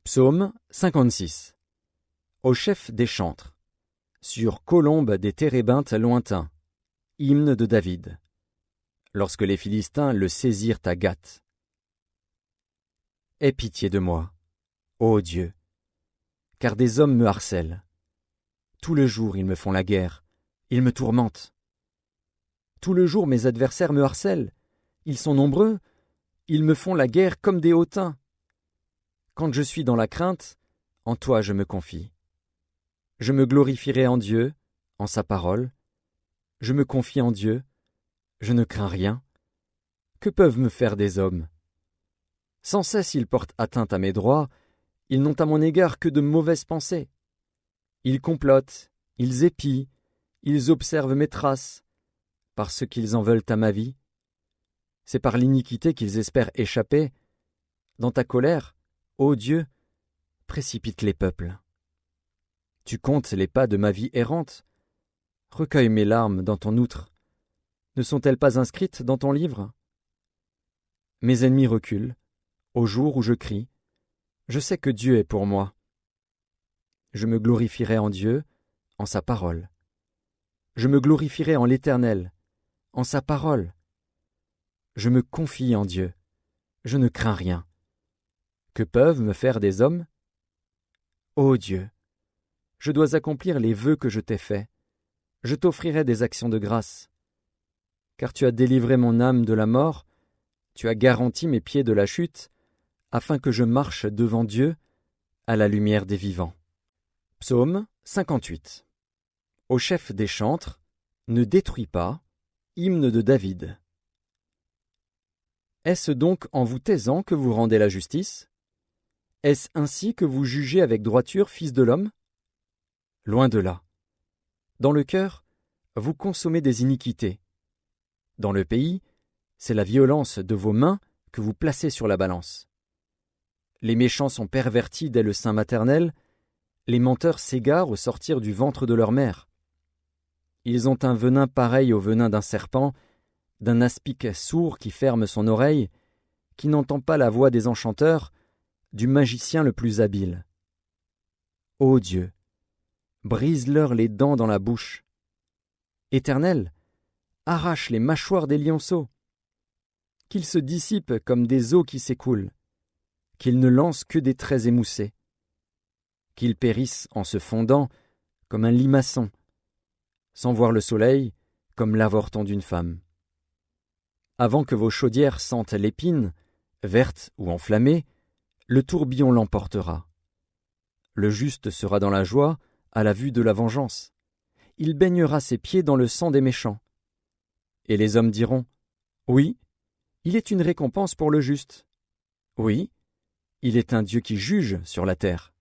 Psaume 56. Au chef des chantres. Sur colombe des térébintes lointains. Hymne de David. Lorsque les Philistins le saisirent à Gath. Aie pitié de moi, ô Dieu, car des hommes me harcèlent. Tout le jour ils me font la guerre, ils me tourmentent. Tout le jour mes adversaires me harcèlent, ils sont nombreux, ils me font la guerre comme des hautains. Quand je suis dans la crainte, en toi je me confie. Je me glorifierai en Dieu, en sa parole. Je me confie en Dieu, je ne crains rien. Que peuvent me faire des hommes? Sans cesse ils portent atteinte à mes droits, ils n'ont à mon égard que de mauvaises pensées. Ils complotent, ils épient, ils observent mes traces, parce qu'ils en veulent à ma vie. C'est par l'iniquité qu'ils espèrent échapper. Dans ta colère, ô Dieu, précipite les peuples. Tu comptes les pas de ma vie errante. Recueille mes larmes dans ton outre. Ne sont-elles pas inscrites dans ton livre? Mes ennemis reculent. Au jour où je crie, je sais que Dieu est pour moi. Je me glorifierai en Dieu, en sa parole. Je me glorifierai en l'Éternel, en sa parole. Je me confie en Dieu, je ne crains rien. Que peuvent me faire des hommes? Ô Dieu, je dois accomplir les vœux que je t'ai faits. Je t'offrirai des actions de grâce. Car tu as délivré mon âme de la mort, tu as garanti mes pieds de la chute, afin que je marche devant Dieu à la lumière des vivants. Psaume 58. Au chef des chantres, ne détruis pas, hymne de David. Est-ce donc en vous taisant que vous rendez la justice? Est-ce ainsi que vous jugez avec droiture, fils de l'homme? Loin de là. Dans le cœur, vous consommez des iniquités. Dans le pays, c'est la violence de vos mains que vous placez sur la balance. Les méchants sont pervertis dès le sein maternel, les menteurs s'égarent au sortir du ventre de leur mère. Ils ont un venin pareil au venin d'un serpent, d'un aspic sourd qui ferme son oreille, qui n'entend pas la voix des enchanteurs, du magicien le plus habile. Ô Dieu, brise-leur les dents dans la bouche. Éternel, arrache les mâchoires des lionceaux. Qu'ils se dissipent comme des eaux qui s'écoulent, qu'ils ne lancent que des traits émoussés, qu'ils périssent en se fondant comme un limaçon, sans voir le soleil comme l'avorton d'une femme. Avant que vos chaudières sentent l'épine, verte ou enflammée, le tourbillon l'emportera. Le juste sera dans la joie à la vue de la vengeance. Il baignera ses pieds dans le sang des méchants. Et les hommes diront, « Oui, il est une récompense pour le juste. Oui, il est un Dieu qui juge sur la terre. »